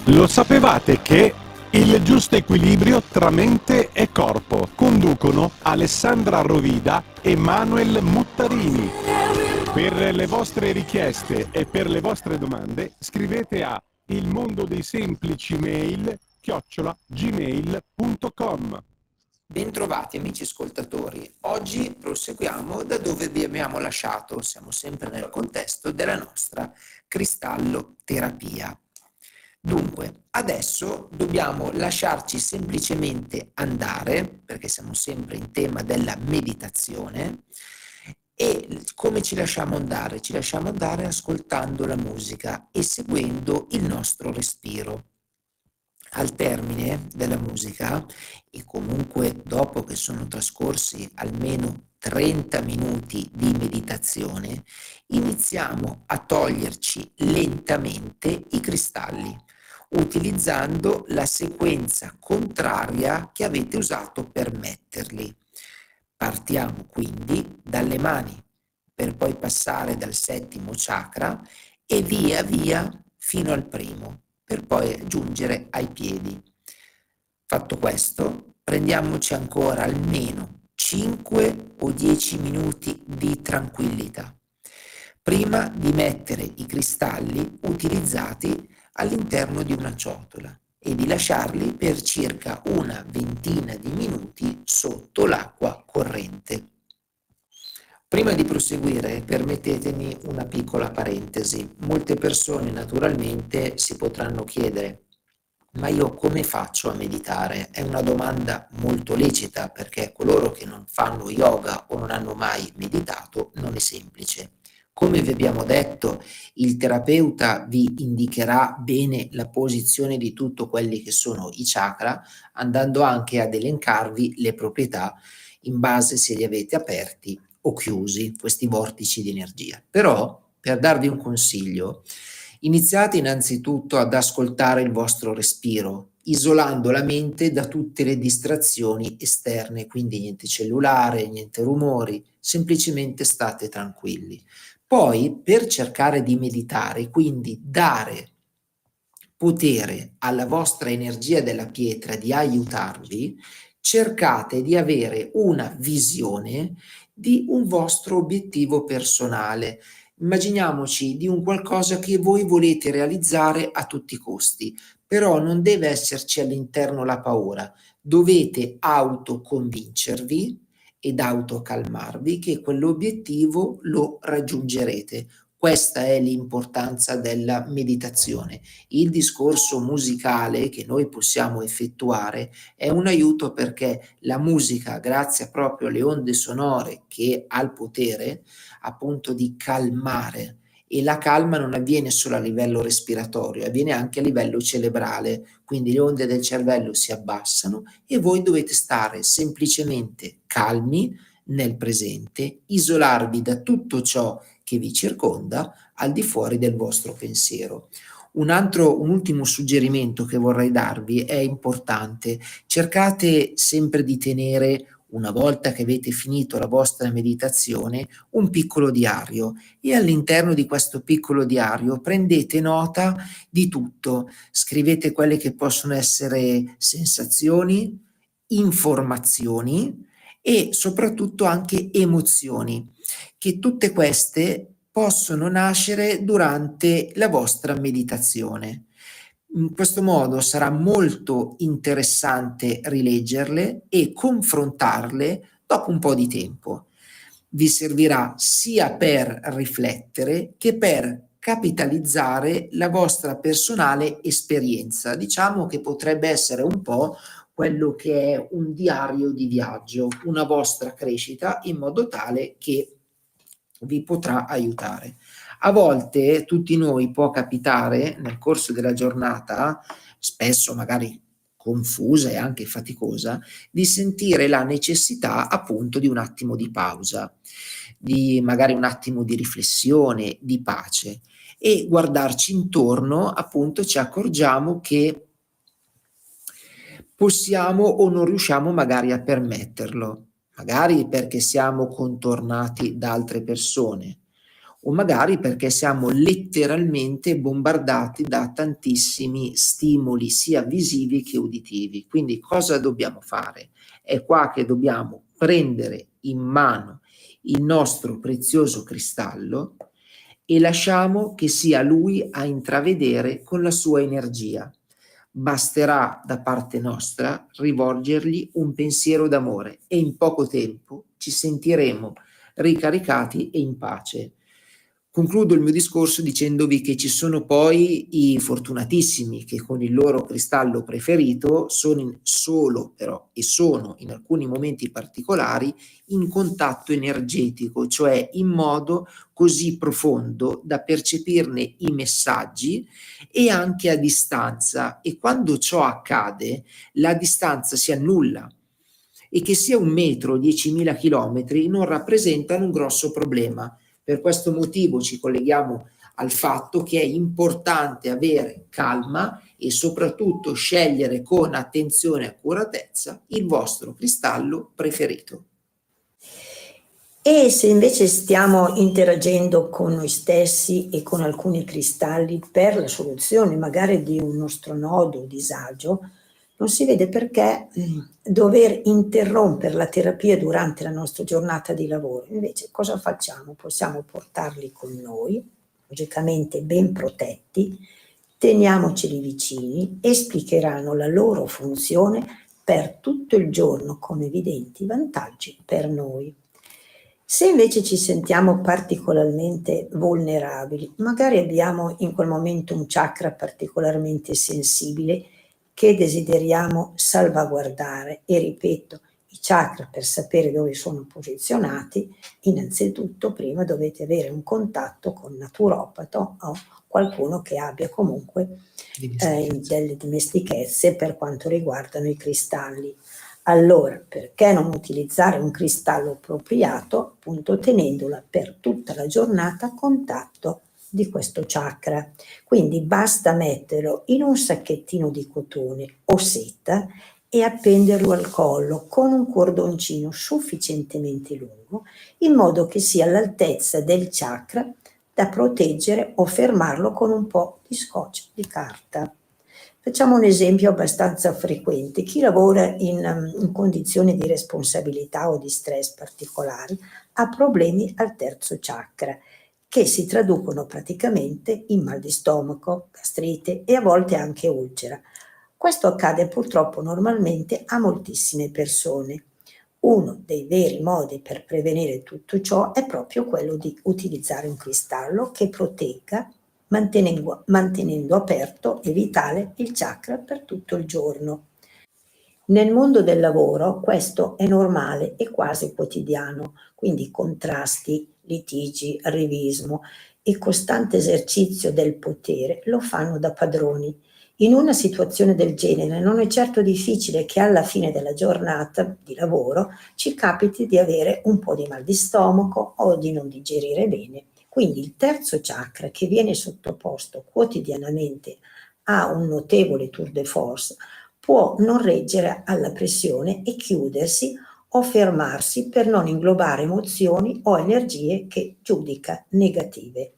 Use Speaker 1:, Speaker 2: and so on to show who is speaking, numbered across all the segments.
Speaker 1: Lo sapevate che il giusto equilibrio tra mente e corpo conducono Alessandra Rovida e Manuel Muttarini. Per le vostre richieste e per le vostre domande scrivete a ilmondodeisemplicimail@gmail.com.
Speaker 2: Bentrovati amici ascoltatori, oggi proseguiamo da dove vi abbiamo lasciato, siamo sempre nel contesto della nostra cristalloterapia. Dunque, adesso dobbiamo lasciarci semplicemente andare, perché siamo sempre in tema della meditazione, e come ci lasciamo andare? Ci lasciamo andare ascoltando la musica e seguendo il nostro respiro. Al termine della musica e comunque dopo che sono trascorsi almeno 30 minuti di meditazione, iniziamo a toglierci lentamente i cristalli, utilizzando la sequenza contraria che avete usato per metterli. Partiamo quindi dalle mani per poi passare dal settimo chakra e via via fino al primo, per poi giungere ai piedi. Fatto questo, prendiamoci ancora almeno 5 o 10 minuti di tranquillità, prima di mettere i cristalli utilizzati all'interno di una ciotola e di lasciarli per circa una ventina di minuti sotto l'acqua corrente. Prima di proseguire, permettetemi una piccola parentesi. Molte persone naturalmente si potranno chiedere: ma io come faccio a meditare? È una domanda molto lecita perché coloro che non fanno yoga o non hanno mai meditato non è semplice. Come vi abbiamo detto, il terapeuta vi indicherà bene la posizione di tutto quelli che sono i chakra, andando anche ad elencarvi le proprietà in base se li avete aperti o chiusi, questi vortici di energia. Però, per darvi un consiglio, iniziate innanzitutto ad ascoltare il vostro respiro, isolando la mente da tutte le distrazioni esterne, quindi niente cellulare, niente rumori, semplicemente state tranquilli. Poi, per cercare di meditare, quindi dare potere alla vostra energia della pietra di aiutarvi, cercate di avere una visione di un vostro obiettivo personale. Immaginiamoci di un qualcosa che voi volete realizzare a tutti i costi, però non deve esserci all'interno la paura. Dovete autoconvincervi ed autocalmarvi che quell'obiettivo lo raggiungerete. Questa è l'importanza della meditazione. Il discorso musicale che noi possiamo effettuare è un aiuto perché la musica, grazie proprio alle onde sonore che ha il potere appunto di calmare, e la calma non avviene solo a livello respiratorio, avviene anche a livello cerebrale, quindi le onde del cervello si abbassano e voi dovete stare semplicemente calmi nel presente, isolarvi da tutto ciò che vi circonda al di fuori del vostro pensiero. Un ultimo suggerimento che vorrei darvi è importante: cercate sempre di tenere, una volta che avete finito la vostra meditazione, un piccolo diario e all'interno di questo piccolo diario prendete nota di tutto, scrivete quelle che possono essere sensazioni, informazioni e soprattutto anche emozioni, che tutte queste possono nascere durante la vostra meditazione. In questo modo sarà molto interessante rileggerle e confrontarle dopo un po' di tempo. Vi servirà sia per riflettere che per capitalizzare la vostra personale esperienza. Diciamo che potrebbe essere un po' quello che è un diario di viaggio, una vostra crescita, in modo tale che vi potrà aiutare. A volte tutti noi può capitare nel corso della giornata, spesso magari confusa e anche faticosa, di sentire la necessità appunto di un attimo di pausa, di magari un attimo di riflessione, di pace, e guardarci intorno appunto ci accorgiamo che possiamo o non riusciamo magari a permetterlo, magari perché siamo contornati da altre persone, o magari perché siamo letteralmente bombardati da tantissimi stimoli sia visivi che uditivi. Quindi cosa dobbiamo fare? È qua che dobbiamo prendere in mano il nostro prezioso cristallo e lasciamo che sia lui a intravedere con la sua energia. Basterà da parte nostra rivolgergli un pensiero d'amore e in poco tempo ci sentiremo ricaricati e in pace. Concludo il mio discorso dicendovi che ci sono poi i fortunatissimi che con il loro cristallo preferito sono in alcuni momenti particolari in contatto energetico, cioè in modo così profondo da percepirne i messaggi e anche a distanza, e quando ciò accade la distanza si annulla e che sia 1 metro o 10.000 chilometri non rappresentano un grosso problema. Per questo motivo ci colleghiamo al fatto che è importante avere calma e soprattutto scegliere con attenzione e accuratezza il vostro cristallo preferito.
Speaker 3: E se invece stiamo interagendo con noi stessi e con alcuni cristalli per la soluzione magari di un nostro nodo o disagio, non si vede perché dover interrompere la terapia durante la nostra giornata di lavoro. Invece cosa facciamo? Possiamo portarli con noi, logicamente ben protetti, teniamoceli vicini, esplicheranno la loro funzione per tutto il giorno con evidenti vantaggi per noi. Se invece ci sentiamo particolarmente vulnerabili, magari abbiamo in quel momento un chakra particolarmente sensibile che desideriamo salvaguardare, e ripeto, i chakra, per sapere dove sono posizionati, innanzitutto prima dovete avere un contatto con un naturopato o qualcuno che abbia comunque delle dimestichezze per quanto riguardano i cristalli. Allora, perché non utilizzare un cristallo appropriato, appunto tenendola per tutta la giornata a contatto di questo chakra? Quindi basta metterlo in un sacchettino di cotone o seta e appenderlo al collo con un cordoncino sufficientemente lungo, in modo che sia all'altezza del chakra da proteggere o fermarlo con un po' di scotch di carta. Facciamo un esempio abbastanza frequente. Chi lavora in condizioni di responsabilità o di stress particolari ha problemi al terzo chakra, che si traducono praticamente in mal di stomaco, gastrite e a volte anche ulcera. Questo accade purtroppo normalmente a moltissime persone. Uno dei veri modi per prevenire tutto ciò è proprio quello di utilizzare un cristallo che protegga, mantenendo aperto e vitale il chakra per tutto il giorno. Nel mondo del lavoro questo è normale e quasi quotidiano, quindi contrasti, litigi, arrivismo e costante esercizio del potere lo fanno da padroni. In una situazione del genere non è certo difficile che alla fine della giornata di lavoro ci capiti di avere un po' di mal di stomaco o di non digerire bene. Quindi il terzo chakra, che viene sottoposto quotidianamente a un notevole tour de force, può non reggere alla pressione e chiudersi o fermarsi per non inglobare emozioni o energie che giudica negative.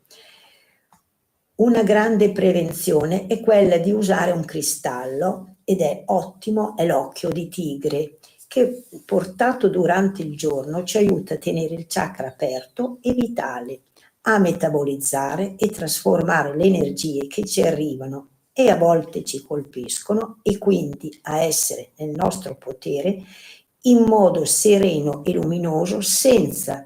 Speaker 3: Una grande prevenzione è quella di usare un cristallo, ed è ottimo, è l'occhio di tigre, che portato durante il giorno ci aiuta a tenere il chakra aperto e vitale, a metabolizzare e trasformare le energie che ci arrivano e a volte ci colpiscono, e quindi a essere nel nostro potere in modo sereno e luminoso, senza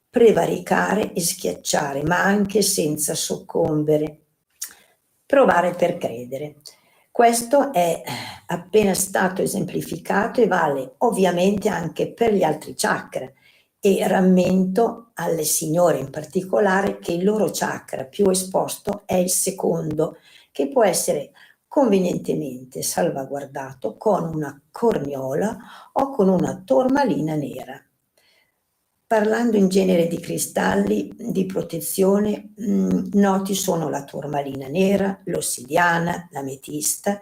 Speaker 3: prevaricare e schiacciare, ma anche senza soccombere. Provare per credere. Questo è appena stato esemplificato e vale ovviamente anche per gli altri chakra, e rammento alle signore in particolare che il loro chakra più esposto è il secondo, che può essere convenientemente salvaguardato con una corniola o con una tormalina nera. Parlando in genere di cristalli di protezione, noti sono la turmalina nera, l'ossidiana, l'ametista,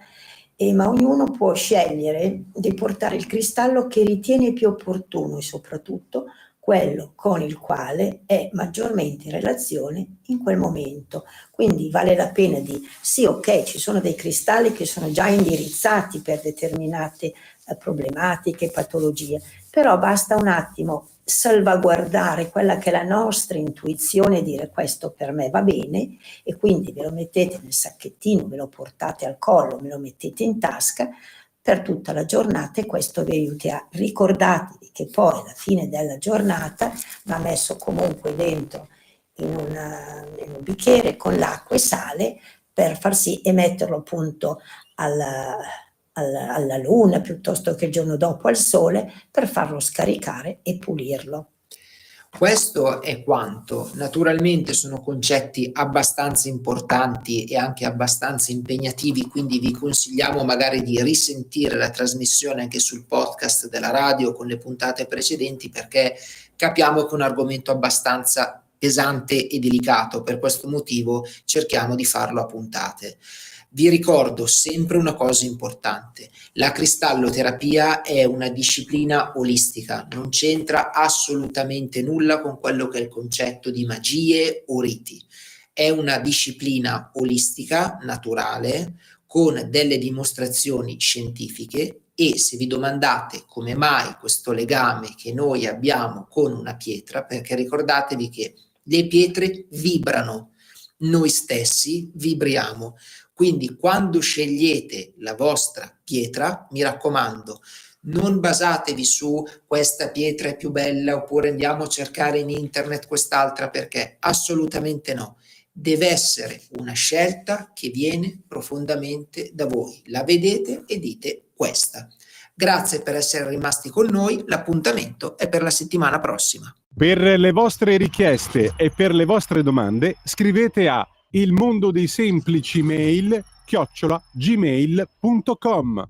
Speaker 3: ma ognuno può scegliere di portare il cristallo che ritiene più opportuno e soprattutto quello con il quale è maggiormente in relazione in quel momento. Quindi vale la pena di, sì, ok, ci sono dei cristalli che sono già indirizzati per determinate problematiche, patologie, però basta un attimo salvaguardare quella che è la nostra intuizione e dire questo per me va bene, e quindi ve lo mettete nel sacchettino, ve lo portate al collo, me lo mettete in tasca per tutta la giornata, e questo vi aiuterà. Ricordatevi che poi alla fine della giornata va messo comunque dentro in un bicchiere con l'acqua e sale per far sì, e metterlo appunto alla luna piuttosto che il giorno dopo al sole, per farlo scaricare e pulirlo.
Speaker 2: Questo è quanto. Naturalmente sono concetti abbastanza importanti e anche abbastanza impegnativi, quindi vi consigliamo magari di risentire la trasmissione anche sul podcast della radio con le puntate precedenti, perché capiamo che è un argomento abbastanza pesante e delicato. Per questo motivo cerchiamo di farlo a puntate. Vi ricordo sempre una cosa importante: la cristalloterapia è una disciplina olistica, non c'entra assolutamente nulla con quello che è il concetto di magie o riti. È una disciplina olistica, naturale, con delle dimostrazioni scientifiche, e se vi domandate come mai questo legame che noi abbiamo con una pietra, perché ricordatevi che le pietre vibrano, noi stessi vibriamo. Quindi quando scegliete la vostra pietra, mi raccomando, non basatevi su questa pietra è più bella oppure andiamo a cercare in internet quest'altra, perché assolutamente no. Deve essere una scelta che viene profondamente da voi. La vedete e dite questa. Grazie per essere rimasti con noi, l'appuntamento è per la settimana prossima.
Speaker 1: Per le vostre richieste e per le vostre domande scrivete a ilmondodeisemplicimail@gmail.com.